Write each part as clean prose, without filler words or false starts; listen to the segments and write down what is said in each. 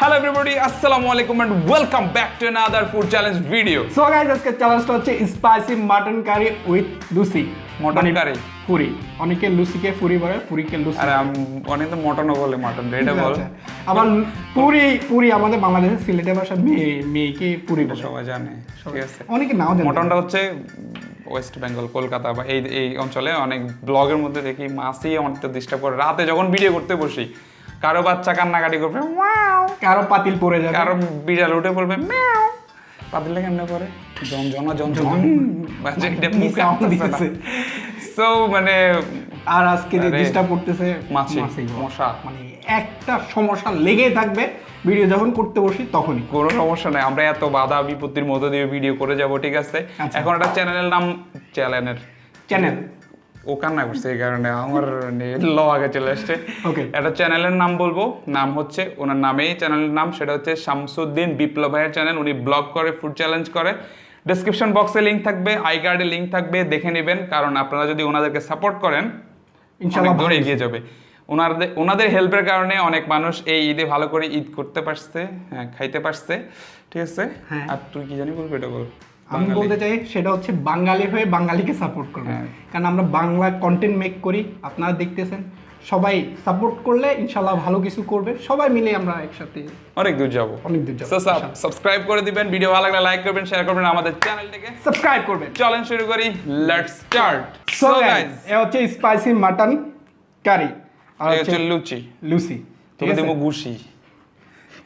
Hello everybody, assalamu alaikum and welcome back to another food challenge video. So guys আজকে চ্যালেঞ্জটা হচ্ছে spicy mutton curry with luchi. Mutton curry puri, অনেকে লুচিকে পুরি বলে, পুরিকে লুচি। আরে অনেক তো মটনও বলে, মটন এটা বল। আবার পুরি আমাদের বাংলাদেশের সিলেটের ভাষা মেয়েকে পুরি বলে, সবাই জানে, ঠিক আছে। অনেকে নাও জানে। মটনটা হচ্ছে ওয়েস্ট বেঙ্গল, কলকাতা বা এই অঞ্চলে অনেক ব্লগের মধ্যে দেখি মাছই আমাদের ডিস্টার্ব করে। রাতে যখন ভিডিও করতে বসি, কারো বাচ্চা কান্নাকাটি করবে ওয়াও, কারো পাতিল পড়ে যাবে, কারো বিড়াল উঠে পড়বে মিয়াও। পাতিলটা কেমনে করে জন বাজে, এটা মুখে আসতেছে। সো মানে আর আজকে যে ডিস্টার্ব করতেছে মাছি মশা, মানে একটা সমস্যা লেগেই থাকবে ভিডিও যখন করতে বসি তখনই। কোনো সমস্যা নাই, আমরা এত বাধা বিপত্তির মধ্য দিয়ে ভিডিও করে যাব, ঠিক আছে। এখন একটা চ্যানেলের নাম চ্যানেল ও কান্না করছে, এই কারণে আমার ল আগে চলে আসছে। একটা চ্যানেলের নাম বলবো, নাম হচ্ছে ওনার নামেই চ্যানেলের নাম, সেটা হচ্ছে শামসুদ্দিন বিপ্লব ভাইয়ের চ্যানেল। উনি ব্লগ করে, ফুড চ্যালেঞ্জ করে। ডেসক্রিপশন বক্সে লিঙ্ক থাকবে, আই কার্ডে লিঙ্ক থাকবে, দেখে নেবেন। কারণ আপনারা যদি ওনাদেরকে সাপোর্ট করেন ইনশাআল্লাহ দূরে এগিয়ে যাবে। ওনাদের হেল্পের কারণে অনেক মানুষ এই ঈদে ভালো করে ঈদ করতে পারছে, হ্যাঁ খাইতে পারছে, ঠিক আছে। আর তুই কি জানি বলবি, এটা বল। আমি বলতে চাই সেটা হচ্ছে বাঙালি হয়ে বাঙালিকে সাপোর্ট করবে, কারণ আমরা বাংলা কন্টেন্ট মেক করি, আপনারা দেখতেছেন। সবাই সাপোর্ট করলে ইনশাআল্লাহ ভালো কিছু করবে, সবাই মিলে আমরা একসাথে অনেক দূর যাব। সাবস্ক্রাইব করে দিবেন, ভিডিও ভালো লাগলে লাইক করবেন, শেয়ার করবেন, আমাদের চ্যানেলটিকে সাবস্ক্রাইব করবেন। চলেন শুরু করি, লেটস স্টার্ট। সো গাইস, এ হচ্ছে স্পাইসি মাটন কারি আর হচ্ছে লুচি তোকে দেবো গুশি।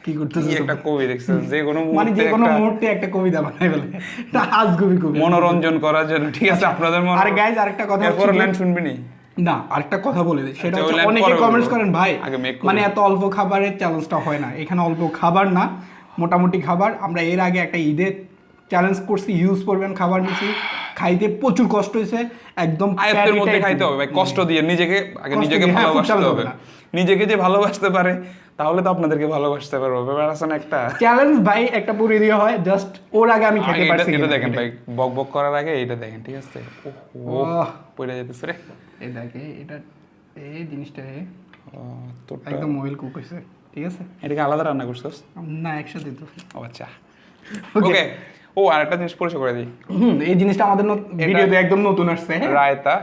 কি করতেছিস? একটা কবি দেখছিস, যে কোনো মানে যে কোনো মুহূর্তে একটা কবিতা বানাই ফেলে, এটা আজগুবি কবি, মনোরঞ্জন করার জন্য, ঠিক আছে আপনাদের মনে। আর গাইস আরেকটা কথা এরপর লাইন শুনবি নি না, আরেকটা কথা বলে দিই, সেটা হচ্ছে অনেকে কমেন্টস করেন ভাই মানে এত অল্প খাবারের চ্যালেঞ্জটা হয় না। এখানে অল্প খাবার না, মোটামুটি খাবার। আমরা এর আগে একটা ঈদের চ্যালেঞ্জ করছি, ইউজ করবেন খাবার নিছি, খাইতে প্রচুর কষ্ট হয়েছে, একদম আয়ত্তের মধ্যে খাইতে হবে ভাই, কষ্ট দিয়ে নিজেকে ভালোবাসতে হবে। নিজেকে যে ভালোবাসতে পারে তাহলে তো আপনাদেরকে ভালোবাসতে পারবো, ব্যাপার আছে না একটা চ্যালেঞ্জ ভাই। একটা পুরি দিয়ে হয়, জাস্ট ওর আগে আমি খেতে পারছি। এটা দেখেন ভাই, বক বক করার আগে এটা দেখেন, ঠিক আছে। ও পড়ে যেতেছে রে, এই দেখে এটা, এই জিনিসটা একদম অয়েল কুক হইছে, ঠিক আছে। এটাকে আলাদা রান্না করছস না, একসাথে তো। ও আচ্ছা, ওকে। ও আরেকটা জিনিস পরিচয় করে দিই। এই জিনিসটা আমাদের ভিডিওতে একদম নতুন আসছে, রায়তা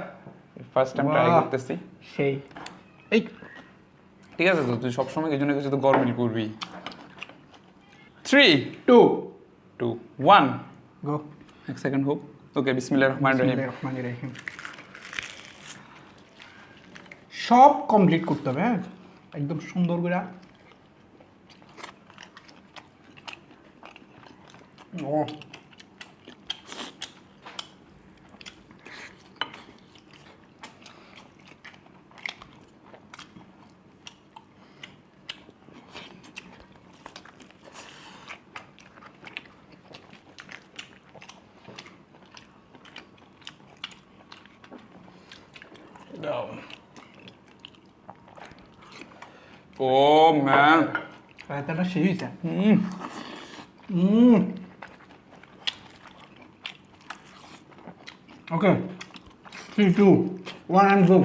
ফার্স্ট টাইম ট্রাই করতেছি, সেই এই ঠিক আছে। তো তুই সবসময় এই জন্য কিছু তো গরমিল করবি। 3 2 2 1 গো। এক সেকেন্ড হোক। ওকে, বিসমিল্লাহির রহমানির রহিম। সব কমপ্লিট করতে হবে, হ্যাঁ, একদম সুন্দর করে। ও ও ম্যান, রায়তাটা সেই হয়েছে। ওকে, 3 2 1 and go.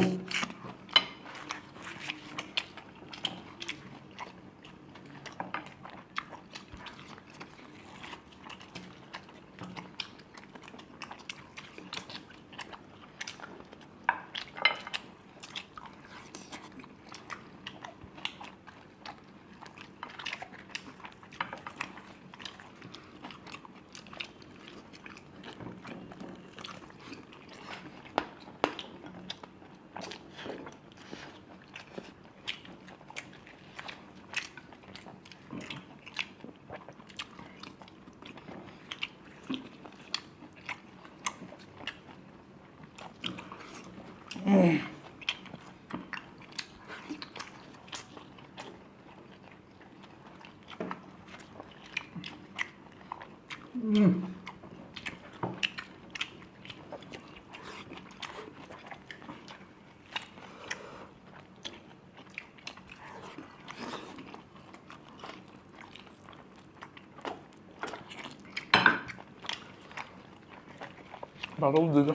ভালো দিল।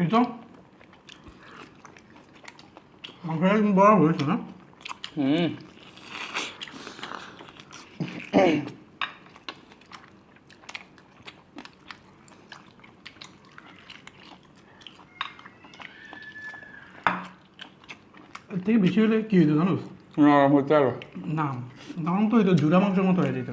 এই তো মাংসটা কিন্তু বড় হয়েছে না? এর থেকে বেশি হলে কি হইতো জানো? নরম হতে আরো না নরম তো হইতো, জুড়া মাংসের মতো হয়ে যেত।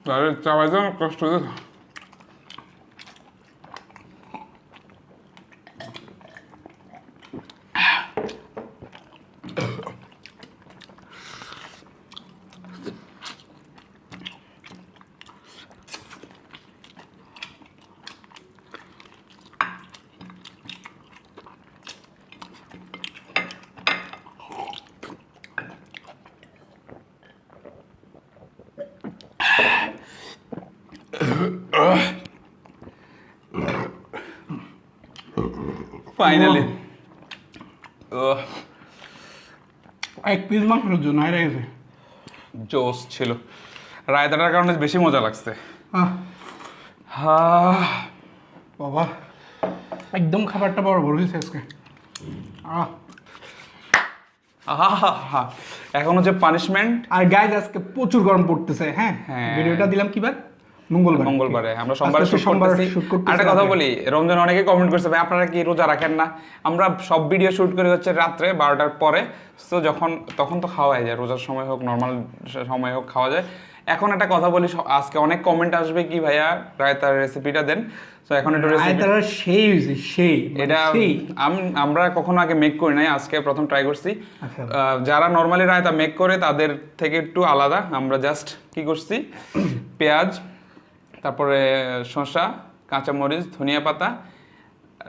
তাহলে চাবাইতে অনেক কষ্ট হতো। ফাইনালি এক পিস মাংসের জন্য হাইরা গেছে। জোস ছিল, রায়তাটার কারণে বেশি মজা লাগছে। বাবা একদম খাবারটা বড় বড় হয়েছে আজকে। এখন হচ্ছে পানিশমেন্ট। আর গাইজ আজকে প্রচুর গরম পড়তেছে। হ্যাঁ ভিডিওটা দিলাম কিবার মঙ্গলবারে আমরা সোমবারে শুট করতেছি। একটা কথা বলি, রমজান অনেকে কমেন্ট করছে ভাই আপনারা কি রোজা রাখেন না? আমরা সব ভিডিও শুট করি হচ্ছে রাত্রে 12টার পরে, তো তখন তো খাওয়া যায়, রোজার সময় হোক নর্মাল সময় হোক খাওয়া যায়। এখন একটা কথা বলি, আজকে অনেক কমেন্ট আসবে কি ভাইয়া রায়তার রেসিপিটা দেন। তো এখন একটু এটা আমরা কখনো আগে মেক করি নাই, আজকে প্রথম ট্রাই করছি। যারা নর্মালি রায়তা মেক করে তাদের থেকে একটু আলাদা। আমরা জাস্ট কি করছি, পেঁয়াজ, তারপরে শসা, কাঁচামরিচ, ধনিয়া পাতা,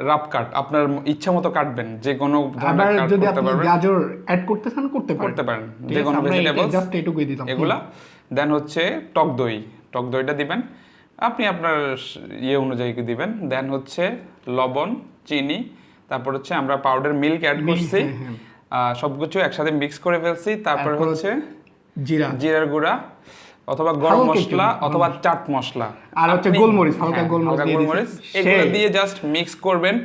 রাফ কাট, আপনার ইচ্ছা মতো কাটবেন, যে কোনো ধরনের কাট করতে পারবেন। গাজর অ্যাড করতে চান করতে পারেন, যে কোনো ভেজিটেবলস জাস্ট এটুকুই দিলাম এগুলা। দেন হচ্ছে টক দইটা দিবেন আপনি আপনার অনুযায়ী দিবেন। দেন হচ্ছে লবণ, চিনি, তারপর হচ্ছে আমরা পাউডার মিল্ক অ্যাড করছি, সবকিছু একসাথে মিক্স করে ফেলছি। তারপর হচ্ছে জিরার গুঁড়া অথবা গরম মশলা অথবা চাট মশলা, আর হচ্ছে গোলমরিচ, হালকা গোলমরিচ এগুলো দিয়ে জাস্ট মিক্স করবেন।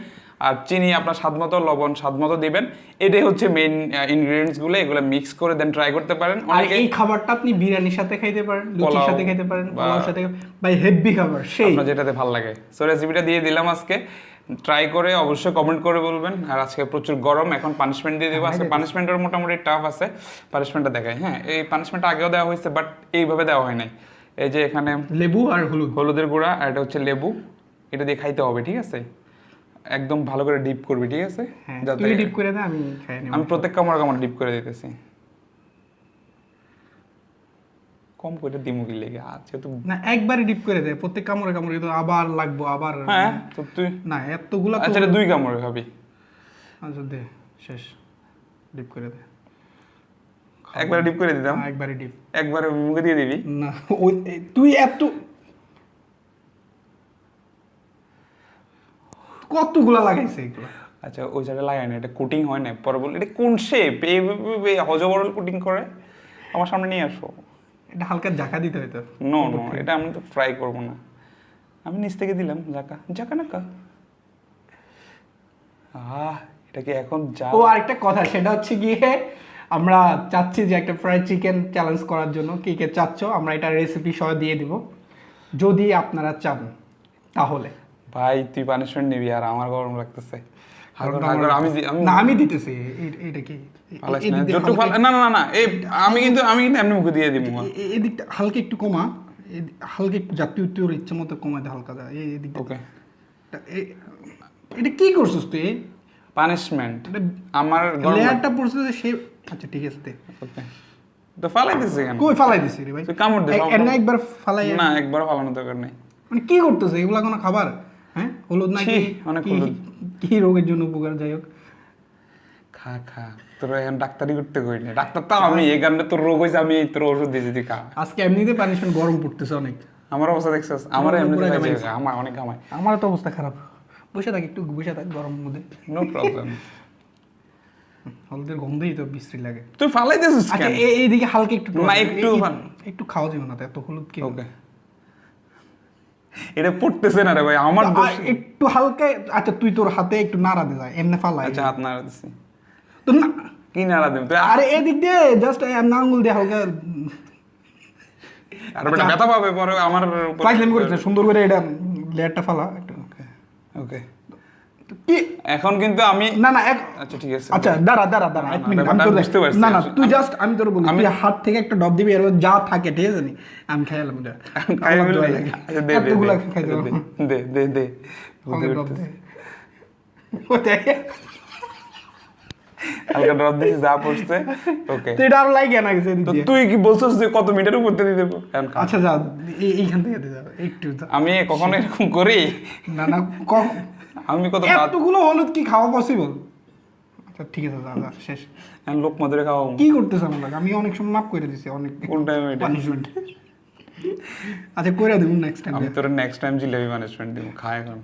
আর চিনি আপনার স্বাদমতো, লবণ স্বাদমতো দিবেন। এটাই হচ্ছে মেইন ইনগ্রেডিয়েন্টস গুলো, এগুলো মিক্স করে দেন ট্রাই করতে পারেন। আর এই খাবারটা আপনি বিরিয়ানির সাথে খাইতে পারেন, লুচির সাথে খাইতে পারেন, পোলাওর সাথে, ভাই হেভি খাবার, সেই আপনার যেটাতে ভালো লাগে। সো রেসিপিটা দিয়ে দিলাম আজকে, ট্রাই করে অবশ্যই কমেন্ট করে বলবেন। আর আজকে প্রচুর গরম, এখন পানিশমেন্ট দিয়ে দেবো। আজকে পানিশমেন্টের মোটামুটি টাফ আছে, পানিশমেন্টটা দেখাই। হ্যাঁ, এই পানিশমেন্টটা আগেও দেওয়া হয়েছে, বাট এইভাবে দেওয়া হয় নাই। এই যে এখানে লেবু আর হলুদের গুঁড়া, আর এটা হচ্ছে লেবু, এটা দিয়ে খাইতে হবে, ঠিক আছে? একদম ভালো করে ডিপ করবি, ঠিক আছে? যাতে তুই ডিপ করে দে, আমি খাই নেব। আমি প্রত্যেক কামড় ডিপ করে দিতেছি। কম করে দিমু কি লেগে আছে তো না, একবারে ডিপ করে দে, প্রত্যেক কামড়ে তো আবার লাগবো আবার। হ্যাঁ তো তুই না এতগুলা তো। আচ্ছা 2 কামড় খাবি। আচ্ছা দে, শেষ, ডিপ করে দে। একবারে ডিপ করে দিতাম। একবারে ডিপ, একবারে মুখে দিয়ে দিবি না? ওই তুই এত কতগুলা লাগাইছে এগুলো? আচ্ছা ওই জায়গায় লাগাই না, এটা কোটিং হয় না। পরে বল এটা কোন শেপ, এই হজবরল কোটিং করে আমার সামনে নিয়ে আসো। এটা হালকা জাকা দিতে হইতো। নো এটা আমি তো ফ্রাই করবো না, আমি নিচ থেকে দিলাম জাকা না কা। এটাকে এখন যা। ও আরেকটা কথা, সেটা হচ্ছে গিয়ে আমরা চাচ্ছি যে একটা ফ্রাইড চিকেন চ্যালেঞ্জ করার জন্য। কে কে চাচ্ছ? আমরা এটা রেসিপি সহ দিয়ে দিব যদি আপনারা চান তাহলে। ভাই তুই পানিশমেন্ট নিবি আর আমার গরম লাগতেছে। আমি দিতেছি। এটা কি না এই আমি কিন্তু এমনি মুখে দিয়ে দিব। এদিকটা হালকা একটু কমা, হালকা একটু জাতীয় তোর ইচ্ছে মতো কমাতে হালকা যা। এদিকটা ওকে। এটা কি করছিস তুই? পানিশমেন্ট আমার লেয়ারটা পড়ছে সে। আচ্ছা ঠিক আছে দে। ওকে তো ফালাই দিছিস কেন? কই ফালাই দিছিস রে ভাই? তুই কামড় দে। একবার ফালাই না, একবার ফালানোর দরকার নেই। মানে কি করতেছে এগুলা? কোনো খাবার? হ্যাঁ, হলুদ নাকি? অনেক হলুদ। কি রোগের জন্য উপকার? যাই হোক খা তোর এখন ডাক্তারি করতে কই না। ডাক্তার তো আমি, এই কারণে তোর রোগ হইছে, আমি তোর ওষুধ দিয়েছি, তুই খা। আজকে এমনিতে পানিশমেন্ট গরম পড়তেছে অনেক। আমার অবস্থা দেখছিস? আমার এমনিতে আমার অনেক ঘামায়। আমার তো অবস্থা খারাপ। বসে থাক, একটু বসে থাক গরমের মধ্যে। No problem. হলুদের গন্ধই তো বিশ্রী লাগে। তুই ফালাই দিছিস আচ্ছা কেন? এইদিকে হালকা একটু না, একটু খাওয়া যাবে না তো, এত হলুদ কি? ওকে এটা পড়তেছে না রে ভাই, আমার দোষ। একটু হালকা। আচ্ছা তুই তোর হাতে একটু নাড়া দে, যায় এমনি ফালাই। আচ্ছা হাত নাড়া দিছি তো না, কি নাড়া দেব তুই? আরে এদিক দিয়ে জাস্ট আঙ্গুল দিয়ে হালকা। আর বেটা ব্যথা পাবে পরে আমার উপর। ফাইজলামি করিস না, সুন্দর করে এটা লেয়ারটা ফালা একটু। ওকে ওকে কি এখন কিন্তু আমি না আচ্ছা ঠিক আছে। আচ্ছা দাঁড়া এক মিনিট, আমি তোর বুঝতে পারছি। না তুই জাস্ট, আমি তোর বলি তুই হাত থেকে একটা ডব দিবি, এর যা থাকে ঠিক আছে নি, আমি খাইলাম এটা। খাই বলে আচ্ছা দে এতগুলা খাই দেব। দে হালকা ড্রপ দিছি, যা পড়ছে। ওকে তুই এটা আর লাগে না কিছু এদিক দিয়ে। তুই কি বলছিস যে কত মিটার উপর দিয়ে দেব? আচ্ছা যা, এইখান থেকে দে যাবে একটু। আমি কখনো এরকম করি না আমি কত এতগুলো হলুদ কি খাওয়া পসিবল? আচ্ছা ঠিক আছে যা শেষ। লোক মধুরে খাওয়া কি করতেছ আমার? আমি অনেক সময় মাপ করে দিছি, অনেক কোন টাইম এটা পানিশমেন্ট। আচ্ছা করে দেব নেক্সট টাইম। আমি তোর নেক্সট টাইম জিলেবি পানিশমেন্ট দেব, খা এখন।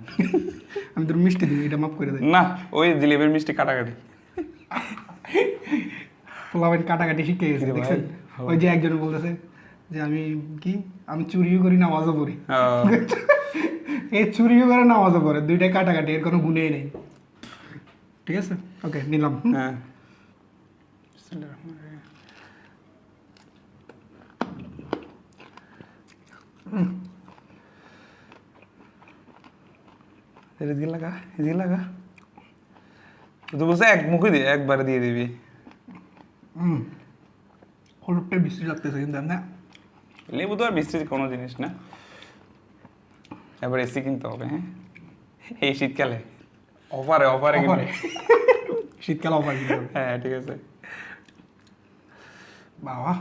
আমি তোর মিষ্টি দিই, এটা মাপ করে দেব না। ওই জিলেবির মিষ্টি কাটাকাটি পোলাবেন কাটাকাটি শিখে গেছে দেখছেন? ওই যে একজন বলতেছে যে আমি চুরিও করি নামাজও পড়ি। এই চুরিও করে নামাজও পড়ে, দুইটাই কাটাকাটি, এর কোনো গুণেই নেই। ঠিক আছে ওকে নিলাম। হ্যাঁ এদিকে লাগা তুই বলছে এক মুখে দিয়ে একবারে দিয়ে দিবি। হলুদটা বিশ্রী লাগতেছে কিন্তু না। লেবু তো আর বিশ্রী কোনো জিনিস না। এবার এসি কিনতে হবে। হ্যাঁ এই শীতকালে অফারে শীতকালে অফার। হ্যাঁ ঠিক আছে বাবা,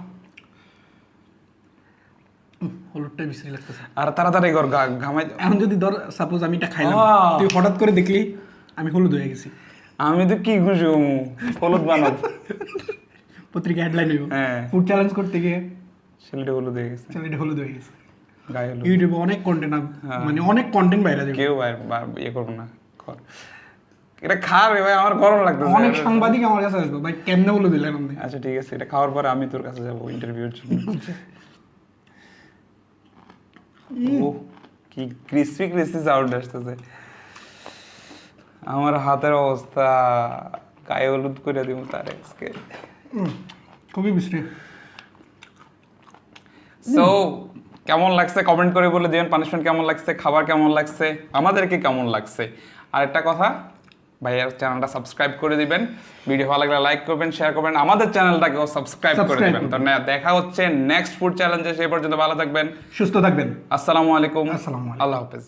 হলুদটা বিশ্রী লাগতেছে। আর তাড়াতাড়ি কর, ঘামাই। এখন যদি ধর সাপোজ আমি এটা খাইলাম, তুই হঠাৎ করে দেখলি আমি হলুদ হয়ে গেছি, আমি তো কি খুশি হলুদ বানাব। পত্রিকা হেডলাইন হইব। হ্যাঁ ফুড চ্যালেঞ্জ করতে গিয়ে ছেলেটা হলুদ হয়ে গেছে, হলুদ হয়ে গেছে। গায়ে হলুদ। ইউটিউবে অনেক কন্টেন্ট, মানে অনেক কন্টেন্ট বাইরে যাবে। কেউ ইয়ে করবো না, এটা খা রে ভাই, আমার গরম লাগতেছে। অনেক সাংবাদিক আমার কাছে আসবে, ভাই কেমনে হলুদ দিলেন আপনি? আচ্ছা ঠিক আছে, এটা খাওয়ার পরে আমি তোর কাছে যাবো ইন্টারভিউর জন্য। ও কি ক্রিসপি সাউন্ড আসতেছে। আমার হাতের অবস্থা, গায়ে হলুদ করে দিব তার আজকে। খুবই বিশ্রী। সো কেমন লাগছে কমেন্ট করে বলে দিবেন, পানিশমেন্ট কেমন লাগছে, খাবার কেমন লাগছে, আমাদেরকে কেমন লাগছে। আর একটা কথা, ভাইয়ার চ্যানেলটা সাবস্ক্রাইব করে দিবেন, ভিডিও ভালো লাগলে লাইক করবেন, শেয়ার করবেন, আমাদের চ্যানেলটাকেও সাবস্ক্রাইব করে দিবেন। তো দেখা হচ্ছে নেক্সট ফুড চ্যালেঞ্জে, সেই পর্যন্ত ভালো থাকবেন, সুস্থ থাকবেন। আসসালামু আলাইকুম, আসসালামু আলাইকুম, আল্লাহ হাফেজ।